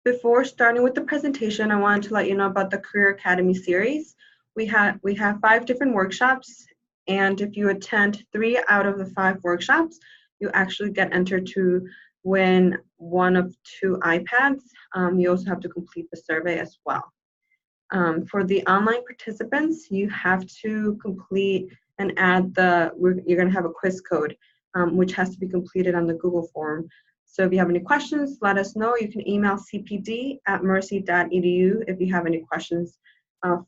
Before starting with the presentation, I wanted to let you know about the Career Academy series. We have 5 different workshops, and if you attend 3 out of the 5 workshops, you actually get entered to win 1 of 2 iPads. You also have to complete the survey as well. For the online participants, you have to complete and add you're going to have a quiz code, which has to be completed on the Google form. So if you have any questions, let us know. You can email cpd@mercy.edu if you have any questions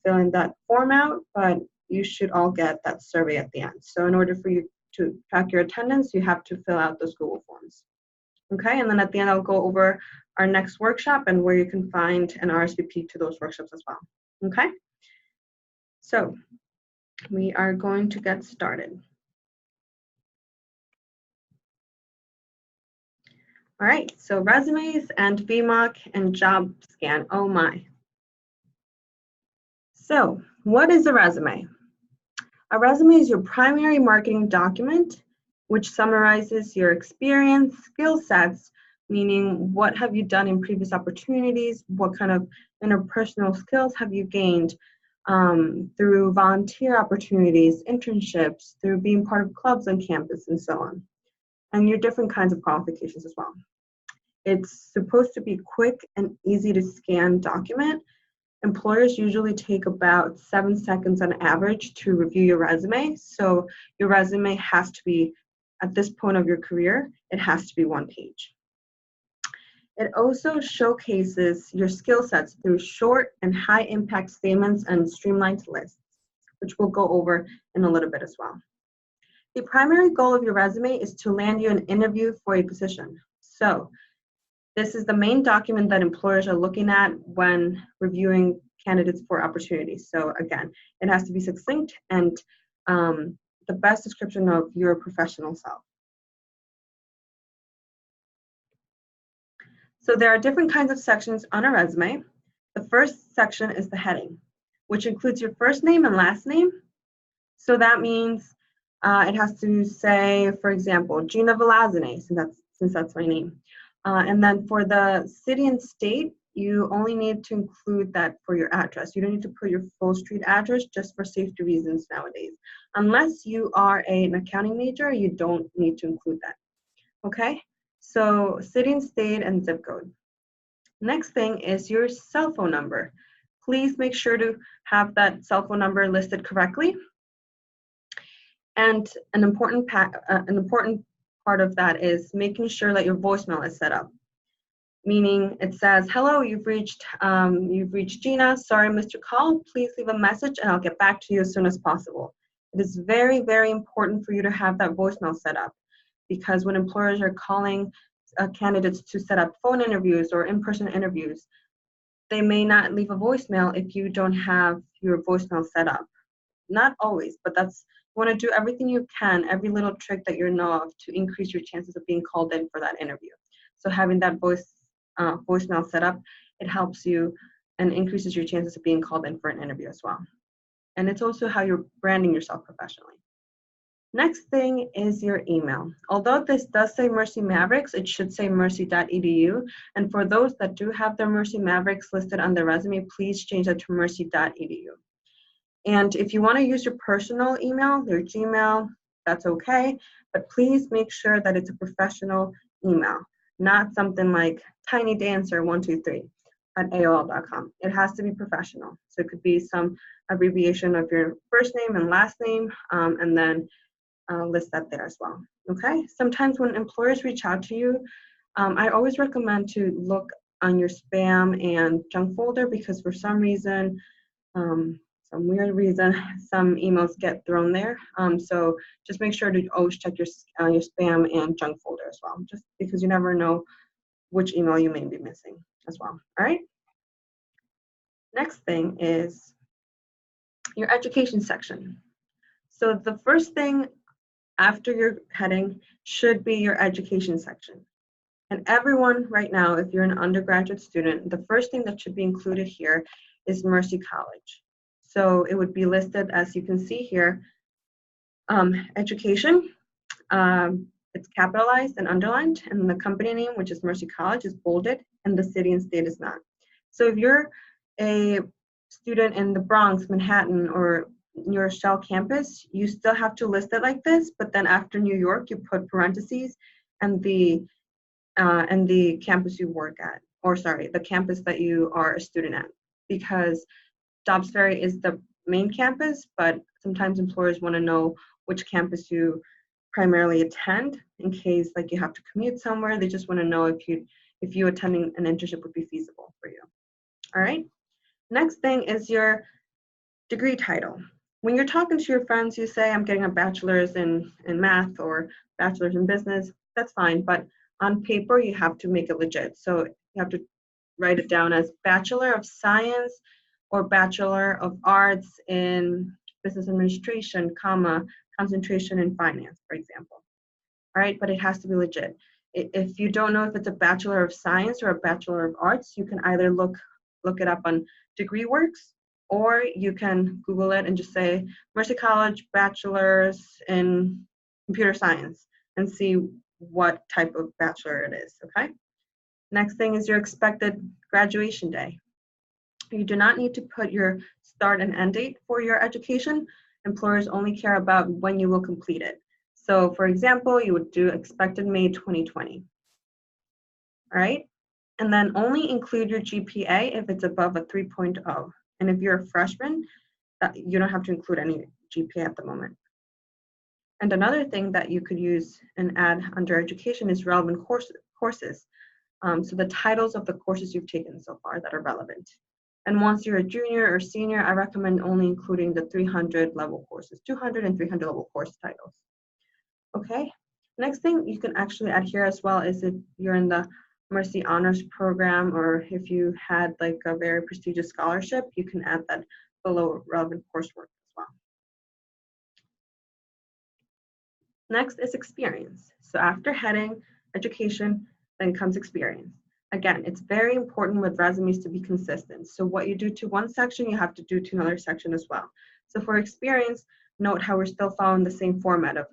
filling that form out, but you should all get that survey at the end. So in order for you to track your attendance, you have to fill out those Google forms. Okay, and then at the end, I'll go over our next workshop and where you can find an RSVP to those workshops as well. Okay, so we are going to get started. All right, so resumes and Vmock and Jobscan, oh my. So what is a resume? A resume is your primary marketing document, which summarizes your experience, skill sets, meaning what have you done in previous opportunities, what kind of interpersonal skills have you gained through volunteer opportunities, internships, through being part of clubs on campus, and so on, and your different kinds of qualifications as well. It's supposed to be quick and easy to scan document. Employers usually take about 7 seconds on average to review your resume. So your resume has to be, at this point of your career, it has to be 1 page. It also showcases your skill sets through short and high impact statements and streamlined lists, which we'll go over in a little bit as well. The primary goal of your resume is to land you an interview for a position. So this is the main document that employers are looking at when reviewing candidates for opportunities. So again, it has to be succinct and the best description of your professional self. So there are different kinds of sections on a resume. The first section is the heading, which includes your first name and last name. So that means it has to say, for example, Gina Velazine, since that's my name. And then for the city and state, you only need to include that for your address. You don't need to put your full street address just for safety reasons nowadays. Unless you are an accounting major, you don't need to include that. Okay, so city and state and zip code. Next thing is your cell phone number. Please make sure to have that cell phone number listed correctly. And an important part of that is making sure that your voicemail is set up. Meaning it says, hello, you've reached Gina. Sorry, Mr. Call. Please leave a message and I'll get back to you as soon as possible. It is very, very important for you to have that voicemail set up, because when employers are calling candidates to set up phone interviews or in-person interviews, they may not leave a voicemail if you don't have your voicemail set up. Not always, but you want to do everything you can, every little trick that you know of to increase your chances of being called in for that interview. So having that voicemail set up, it helps you and increases your chances of being called in for an interview as well. And it's also how you're branding yourself professionally. Next thing is your email. Although this does say Mercy Mavericks, it should say mercy.edu. And for those that do have their Mercy Mavericks listed on their resume, please change that to mercy.edu. And if you want to use your personal email, your Gmail, that's okay. But please make sure that it's a professional email, not something like tinydancer123@aol.com. It has to be professional. So it could be some abbreviation of your first name and last name, and then list that there as well. Okay. Sometimes when employers reach out to you, I always recommend to look on your spam and junk folder, because for some reason, some weird reason, some emails get thrown there. So just make sure to always check your spam and junk folder as well, just because you never know which email you may be missing as well. All right. Next thing is your education section. So the first thing after your heading should be your education section. And everyone right now, if you're an undergraduate student, the first thing that should be included here is Mercy College. So it would be listed, as you can see here, education, it's capitalized and underlined, and the company name, which is Mercy College, is bolded, and the city and state is not. So if you're a student in the Bronx, Manhattan, or your Shell campus, you still have to list it like this, but then after New York, you put parentheses and the campus you work at, or sorry, the campus that you are a student at, because Dobbs Ferry is the main campus, but sometimes employers want to know which campus you primarily attend in case like you have to commute somewhere. They just want to know if you attending an internship would be feasible for you. All right. Next thing is your degree title. When you're talking to your friends, you say, I'm getting a bachelor's in math or bachelor's in business. That's fine, but on paper, you have to make it legit. So you have to write it down as Bachelor of Science or Bachelor of Arts in Business Administration, comma, concentration in finance, for example. All right, but it has to be legit. If you don't know if it's a Bachelor of Science or a Bachelor of Arts, you can either look it up on DegreeWorks, or you can Google it and just say Mercy College Bachelor's in Computer Science and see what type of bachelor it is, okay? Next thing is your expected graduation day. You do not need to put your start and end date for your education. Employers only care about when you will complete it. So for example, you would do expected May 2020. All right? And then only include your GPA if it's above a 3.0. And if you're a freshman, you don't have to include any GPA at the moment. And another thing that you could use and add under education is relevant courses. So the titles of the courses you've taken so far that are relevant. And once you're a junior or senior, I recommend only including the 300 level courses, 200 and 300 level course titles. Okay, next thing you can actually add here as well is if you're in the Mercy Honors Program, or if you had like a very prestigious scholarship, you can add that below relevant coursework as well. Next is experience. So after heading education, then comes experience. Again, it's very important with resumes to be consistent. So what you do to one section, you have to do to another section as well. So for experience, note how we're still following the same format of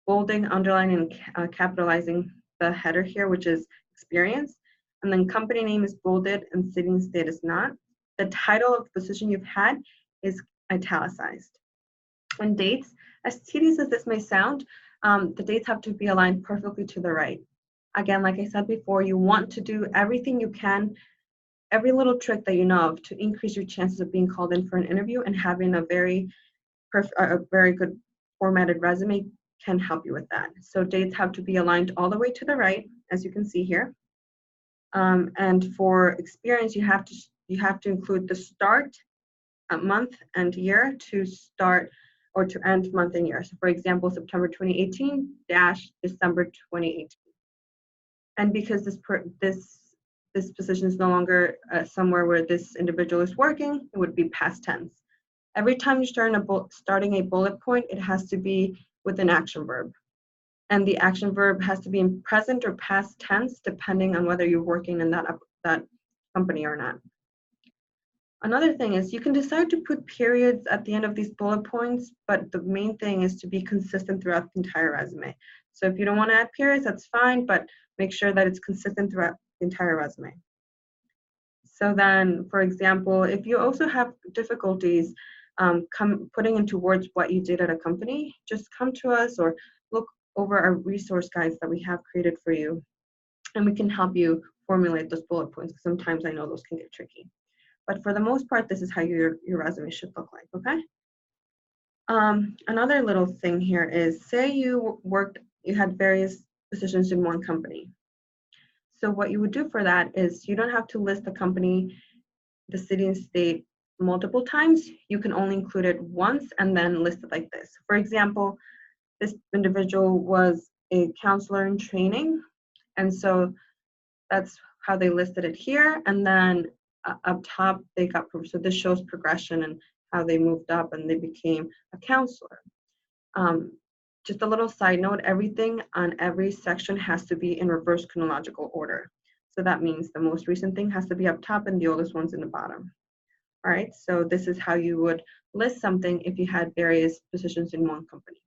bolding, underlining, and capitalizing the header here, which is experience. And then company name is bolded and city and state is not. The title of the position you've had is italicized. And dates, as tedious as this may sound, the dates have to be aligned perfectly to the right. Again, like I said before, you want to do everything you can, every little trick that you know of to increase your chances of being called in for an interview, and having a very good formatted resume can help you with that. So dates have to be aligned all the way to the right, as you can see here. And for experience, you have to include the start month and year to start or to end month and year. So for example, September 2018 - December 2018. And because this position is no longer somewhere where this individual is working, it would be past tense. Every time you're starting a bullet point, it has to be with an action verb. And the action verb has to be in present or past tense, depending on whether you're working in that company or not. Another thing is you can decide to put periods at the end of these bullet points, but the main thing is to be consistent throughout the entire resume. So if you don't want to add periods, that's fine, but make sure that it's consistent throughout the entire resume. So then, for example, if you also have difficulties putting into words what you did at a company, just come to us or look over our resource guides that we have created for you, and we can help you formulate those bullet points. Sometimes I know those can get tricky. But for the most part, this is how your resume should look like, okay? Another little thing here is, say you had various positions in one company. So what you would do for that is you don't have to list the company, the city and state multiple times. You can only include it once and then list it like this. For example, this individual was a counselor in training, and so that's how they listed it here. And then up top, they got, so this shows progression and how they moved up and they became a counselor. Just a little side note, everything on every section has to be in reverse chronological order. So that means the most recent thing has to be up top and the oldest one's in the bottom. All right, so this is how you would list something if you had various positions in one company.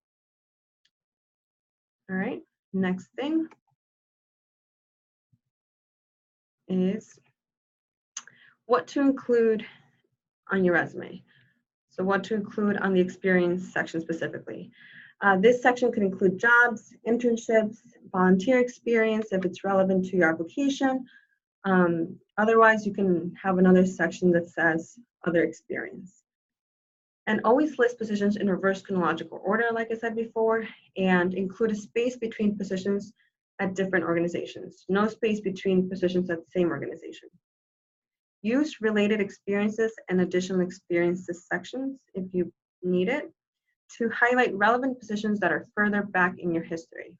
All right, Next thing is what to include on your resume. So what to include on the experience section specifically. This section can include jobs, internships, volunteer experience if it's relevant to your application. Otherwise, you can have another section that says other experience. And always list positions in reverse chronological order, like I said before, and include a space between positions at different organizations. No space between positions at the same organization. Use related experiences and additional experiences sections if you need it to highlight relevant positions that are further back in your history.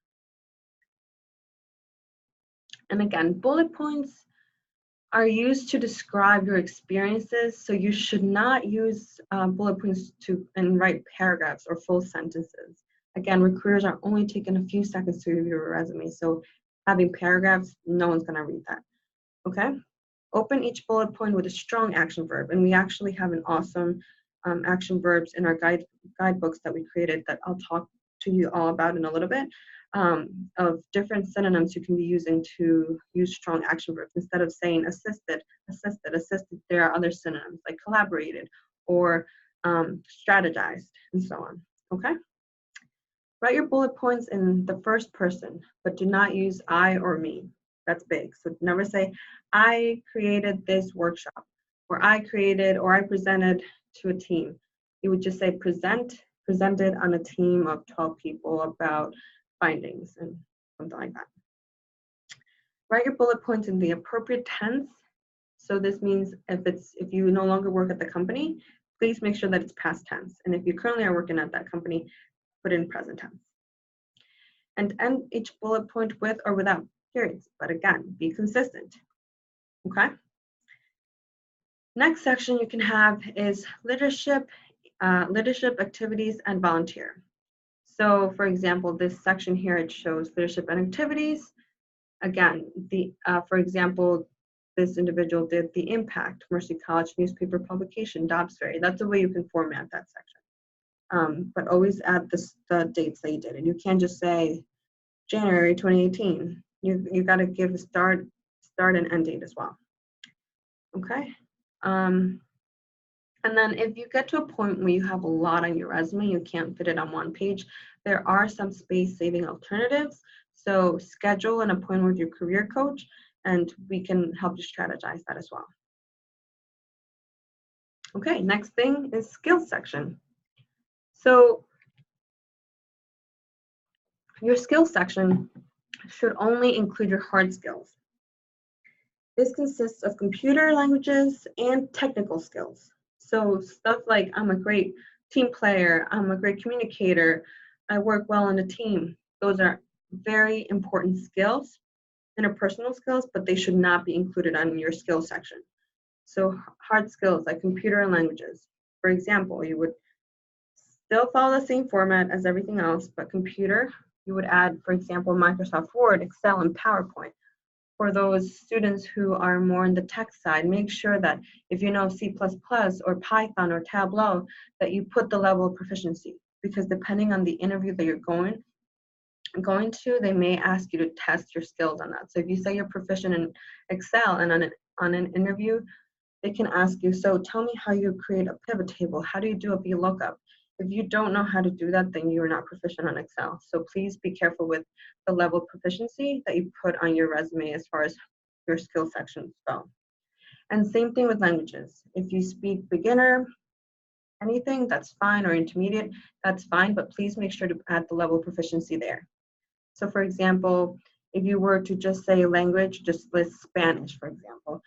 And again, bullet points are used to describe your experiences, so you should not use bullet points and write paragraphs or full sentences. Again, recruiters are only taking a few seconds to review your resume, so having paragraphs, no one's gonna read that, okay? Open each bullet point with a strong action verb, and we actually have an awesome action verbs in our guidebooks that we created that I'll talk to you all about in a little bit, of different synonyms you can be using to use strong action verbs. Instead of saying assisted, there are other synonyms like collaborated or strategized and so on, okay? Write your bullet points in the first person, but do not use I or me. That's big. So never say, I created this workshop, or I created, or I presented to a team. You would just say presented on a team of 12 people about findings and something like that. Write your bullet points in the appropriate tense. So this means if you no longer work at the company, please make sure that it's past tense. And if you currently are working at that company, put in present tense. And end each bullet point with or without periods, but again, be consistent, okay? Next section you can have is leadership activities and volunteer. So for example, this section here, it shows leadership and activities. Again, for example, this individual did the Impact, Mercy College newspaper publication, Dobbs Ferry. That's the way you can format that section. But always add the dates that you did. And you can't just say January 2018. You got to give a start and end date as well. Okay. And then if you get to a point where you have a lot on your resume, you can't fit it on one page, there are some space saving alternatives. So schedule an appointment with your career coach and we can help you strategize that as well. Okay, next thing is skills section. So your skills section should only include your hard skills. This consists of computer languages and technical skills. So stuff like I'm a great team player, I'm a great communicator, I work well in a team. Those are very important skills, interpersonal skills, but they should not be included on your skills section. So hard skills like computer and languages. For example, you would still follow the same format as everything else, but computer, you would add, for example, Microsoft Word, Excel, and PowerPoint. For those students who are more in the tech side, make sure that if you know C++ or Python or Tableau, that you put the level of proficiency, because depending on the interview that you're going to, they may ask you to test your skills on that. So if you say you're proficient in Excel and on an interview, they can ask you, so tell me how you create a pivot table. How do you do a VLOOKUP? If you don't know how to do that, then you're not proficient on Excel. So please be careful with the level of proficiency that you put on your resume as far as your skill sections go. And same thing with languages. If you speak beginner, anything, that's fine, or intermediate, that's fine, but please make sure to add the level of proficiency there. So for example, if you were to just say language, just list Spanish, for example.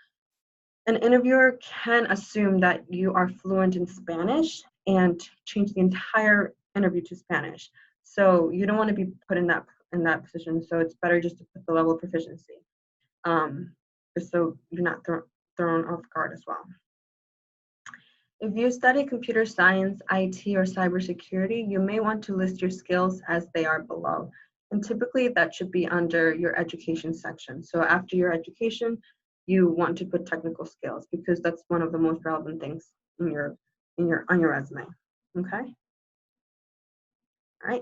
An interviewer can assume that you are fluent in Spanish and change the entire interview to Spanish. So you don't want to be put in that position. So it's better just to put the level of proficiency, just so you're not thrown off guard as well. If you study computer science, IT, or cybersecurity, you may want to list your skills as they are below. And typically that should be under your education section. So after your education, you want to put technical skills because that's one of the most relevant things on your resume. Okay. All right.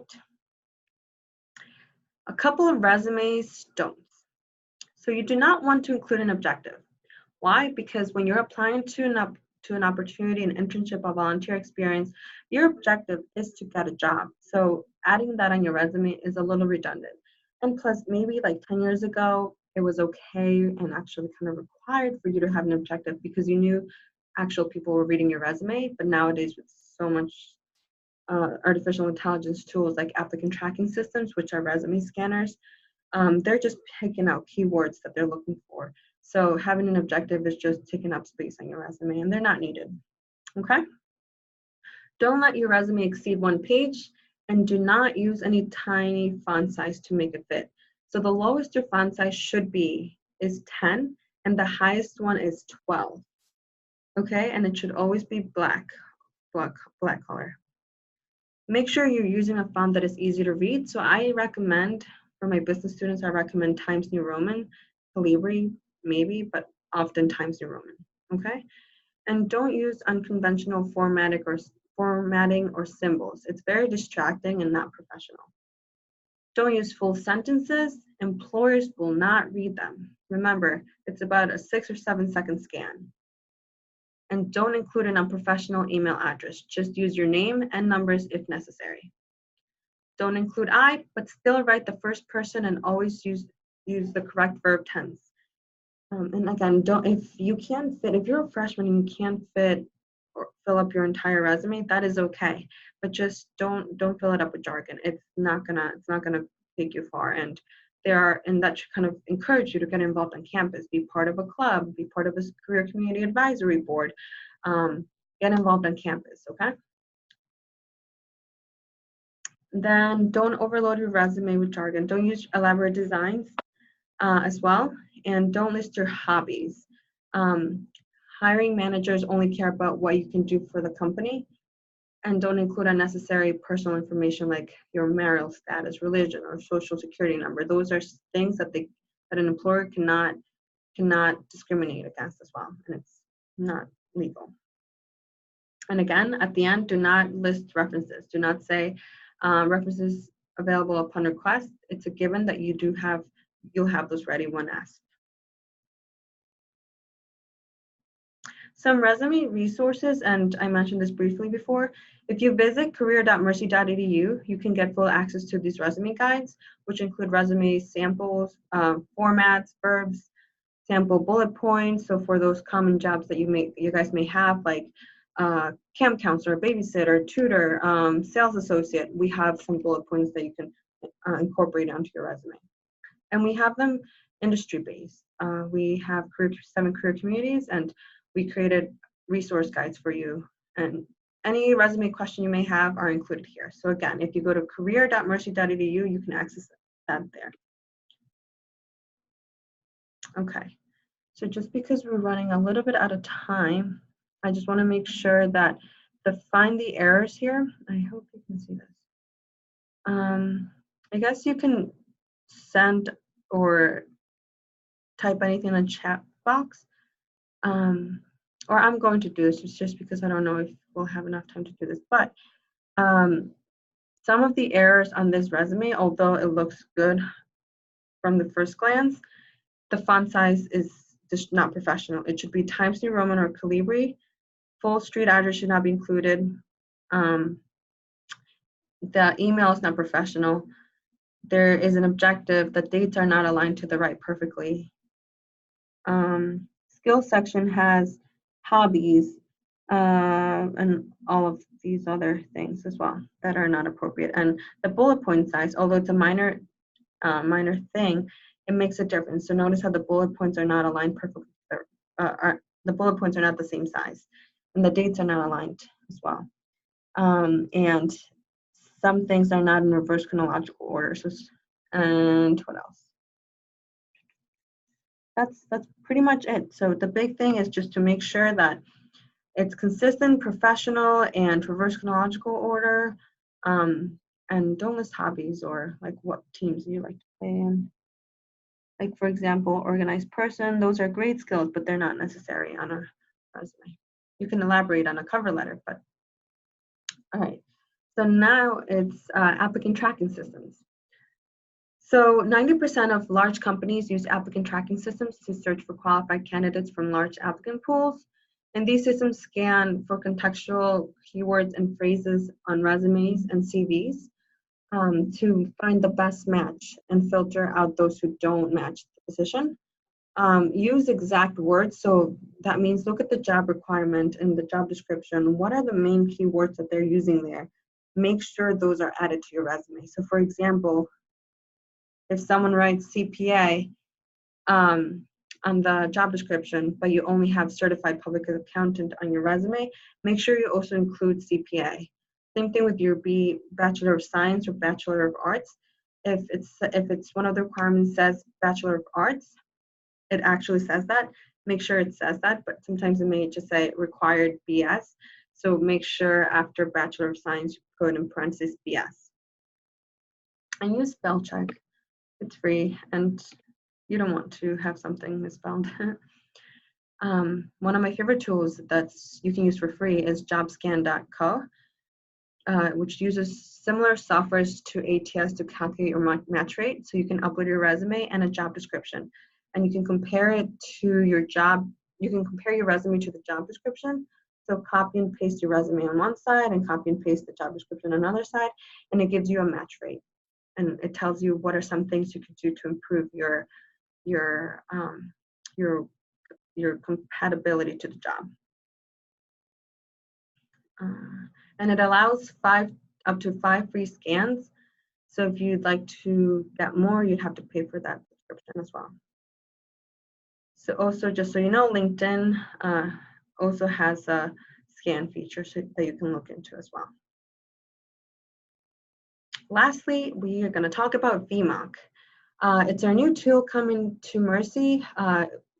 A couple of resumes don't. So you do not want to include an objective. Why? Because when you're applying to an opportunity, an internship, a volunteer experience, your objective is to get a job. So adding that on your resume is a little redundant. And plus, maybe like 10 years ago, it was okay and actually kind of required for you to have an objective because you knew actual people were reading your resume. But nowadays, with so much artificial intelligence tools like applicant tracking systems, which are resume scanners, they're just picking out keywords that they're looking for. So having an objective is just taking up space on your resume and they're not needed, okay? Don't let your resume exceed 1 page and do not use any tiny font size to make it fit. So the lowest your font size should be is 10 and the highest one is 12, okay? And it should always be black color. Make sure you're using a font that is easy to read. So I recommend, for my business students, I recommend Times New Roman, Calibri, maybe, but often Times New Roman, okay? And don't use unconventional formatting or symbols. It's very distracting and not professional. Don't use full sentences. Employers will not read them. Remember, it's about a 6 or 7 second scan. And don't include an unprofessional email address. Just use your name and numbers if necessary. Don't include I, but still write the first person and always use the correct verb tense. And again, if you're a freshman and you can't fit or fill up your entire resume, that is okay. But just don't fill it up with jargon. It's not gonna take you far. And that should kind of encourage you to get involved on campus, be part of a club, be part of a career community advisory board, get involved on campus, okay? Then don't overload your resume with jargon. Don't use elaborate designs as well, and don't list your hobbies. Hiring managers only care about what you can do for the company, and don't include unnecessary personal information like your marital status, religion, or social security number. Those are things that an employer cannot discriminate against as well, and it's not legal. And again, at the end, do not list references. Do not say references available upon request. It's a given that you'll have those ready when asked. Some resume resources, and I mentioned this briefly before. If you visit career.mercy.edu, you can get full access to these resume guides, which include resume samples, formats, verbs, sample bullet points. So for those common jobs that you guys may have, like camp counselor, babysitter, tutor, sales associate, we have some bullet points that you can incorporate onto your resume. And we have them industry-based. We have 7 career communities, and we created resource guides for you. And any resume question you may have are included here. So again, if you go to career.mercy.edu, you can access that there. Okay, so just because we're running a little bit out of time, I just want to make sure that to find the errors here, I hope you can see this. I guess you can send or type anything in the chat box. Or I'm going to do this, it's just because I don't know if we'll have enough time to do this. But some of the errors on this resume, although it looks good from the first glance, the font size is just not professional. It should be Times New Roman or Calibri. Full street address should not be included. The email is not professional. There is an objective. The dates are not aligned to the right perfectly. Skill section has hobbies and all of these other things as well that are not appropriate. And the bullet point size, although it's a minor thing, it makes a difference. So notice how the bullet points are not aligned perfectly. The bullet points are not the same size, and the dates are not aligned as well. And some things are not in reverse chronological order. So, and what else? That's pretty much it. So the big thing is just to make sure that it's consistent, professional, and reverse chronological order. And don't list hobbies or like what teams you like to play in. Like for example, organized person, those are great skills, but they're not necessary on a resume. You can elaborate on a cover letter, but all right. So now it's applicant tracking systems. So 90% of large companies use applicant tracking systems to search for qualified candidates from large applicant pools. And these systems scan for contextual keywords and phrases on resumes and CVs to find the best match and filter out those who don't match the position. Use exact words. So that means look at the job requirement and the job description. What are the main keywords that they're using there? Make sure those are added to your resume. So for example, if someone writes CPA on the job description, but you only have certified public accountant on your resume, make sure you also include CPA. Same thing with your Bachelor of Science or Bachelor of Arts. If it's one of the requirements says Bachelor of Arts, it actually says that. Make sure it says that, but sometimes it may just say required BS. So make sure after Bachelor of Science, you put in parentheses BS. And use spell check. It's free, and you don't want to have something misspelled. One of my favorite tools that you can use for free is Jobscan.co, which uses similar softwares to ATS to calculate your match rate. So you can upload your resume and a job description, and you can compare it to your job. You can compare your resume to the job description. So copy and paste your resume on one side and copy and paste the job description on another side, and it gives you a match rate. And it tells you what are some things you could do to improve your compatibility to the job. And it allows up to 5 free scans. So if you'd like to get more, you'd have to pay for that subscription as well. So also, just so you know, LinkedIn also has a scan feature that you can look into as well. Lastly, we are going to talk about Vmock. It's our new tool coming to Mercy.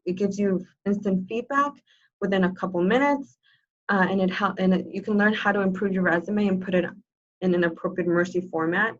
It gives you instant feedback within a couple minutes, and you can learn how to improve your resume and put it in an appropriate Mercy format.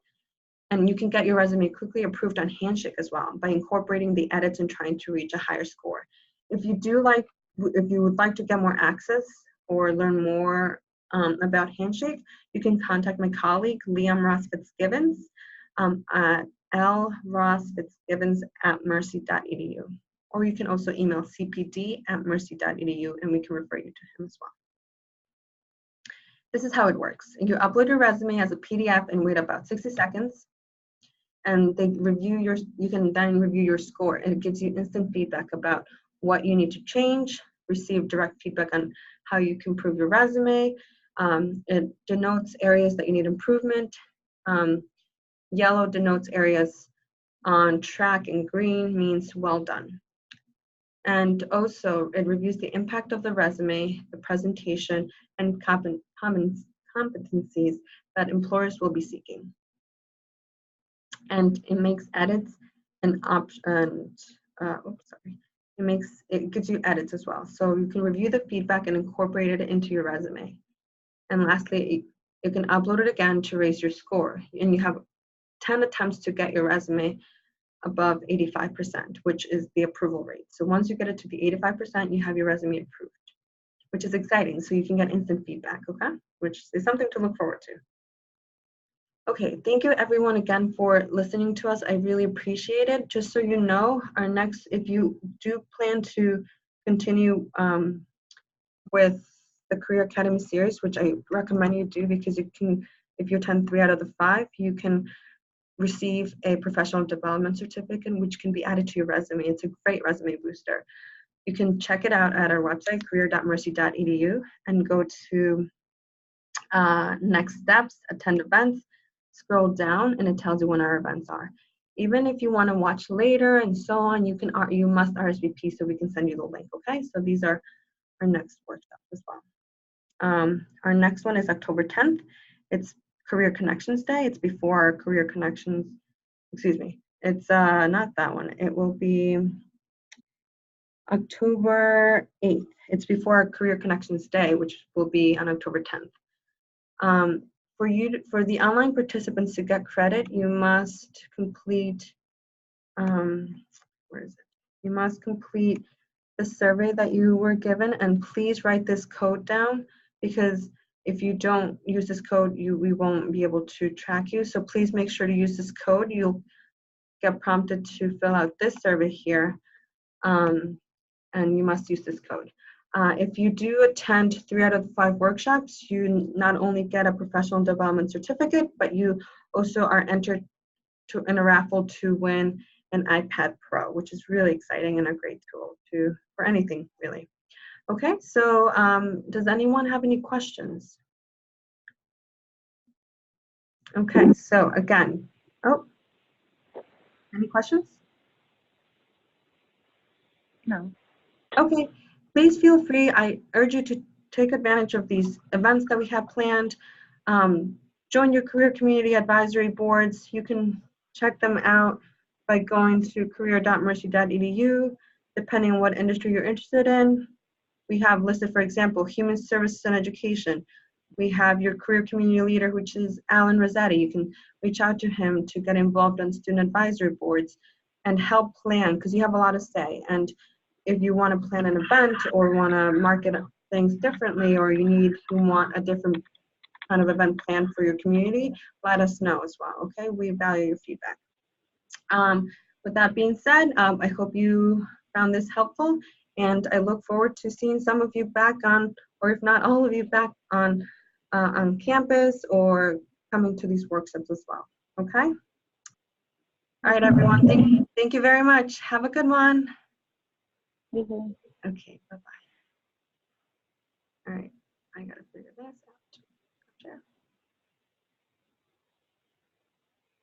And you can get your resume quickly approved on Handshake as well by incorporating the edits and trying to reach a higher score. If you would like to get more access or learn more about Handshake, you can contact my colleague, Liam Ross Fitzgibbons, at lrossfitzgibbons@mercy.edu. Or you can also email cpd@mercy.edu and we can refer you to him as well. This is how it works. You upload your resume as a PDF and wait about 60 seconds. And you can then review your score, and it gives you instant feedback about what you need to change, receive direct feedback on how you can improve your resume. It denotes areas that you need improvement. Yellow denotes areas on track, and green means well done. And also, it reviews the impact of the resume, the presentation, and competencies that employers will be seeking. And it makes edits and it gives you edits as well. So you can review the feedback and incorporate it into your resume. And lastly, you can upload it again to raise your score. And you have 10 attempts to get your resume above 85%, which is the approval rate. So once you get it to the 85%, you have your resume approved, which is exciting. So you can get instant feedback, okay? Which is something to look forward to. Okay, thank you everyone again for listening to us. I really appreciate it. Just so you know, if you do plan to continue with the Career Academy series, which I recommend you do because you can, if you attend 3 out of the 5, you can receive a professional development certificate, which can be added to your resume. It's a great resume booster. You can check it out at our website, career.mercy.edu, and go to next steps, attend events, scroll down, and it tells you when our events are. Even if you want to watch later and so on, you must RSVP so we can send you the link, okay? So these are our next workshops as well. Our next one is October 10th. It's Career Connections Day. It's before our Career Connections, excuse me. It's not that one. It will be October 8th. It's before our Career Connections Day, which will be on October 10th. For the online participants to get credit, you must complete, where is it? You must complete the survey that you were given, and please write this code down, because if you don't use this code, we won't be able to track you. So please make sure to use this code. get prompted to fill out this survey here, and you must use this code. If you do attend 3 out of the 5 workshops, you not only get a professional development certificate, but you also are entered in a raffle to win an iPad Pro, which is really exciting and a great tool for anything, really. Okay, so does anyone have any questions? Okay, so again, any questions? No. Okay, please feel free. I urge you to take advantage of these events that we have planned. Join your career community advisory boards. You can check them out by going to career.mercy.edu, depending on what industry you're interested in. We have listed, for example, human services and education. We have your career community leader, which is Alan Rossetti. You can reach out to him to get involved on student advisory boards and help plan, because you have a lot to say. And if you want to plan an event or want to market things differently, or you want a different kind of event plan for your community, let us know as well, okay? We value your feedback. With that being said, I hope you found this helpful, and I look forward to seeing some of you back on, or if not all of you back on campus or coming to these workshops as well, okay? All right, everyone, thank you very much. Have a good one. Okay, bye-bye. All right, I gotta figure this out.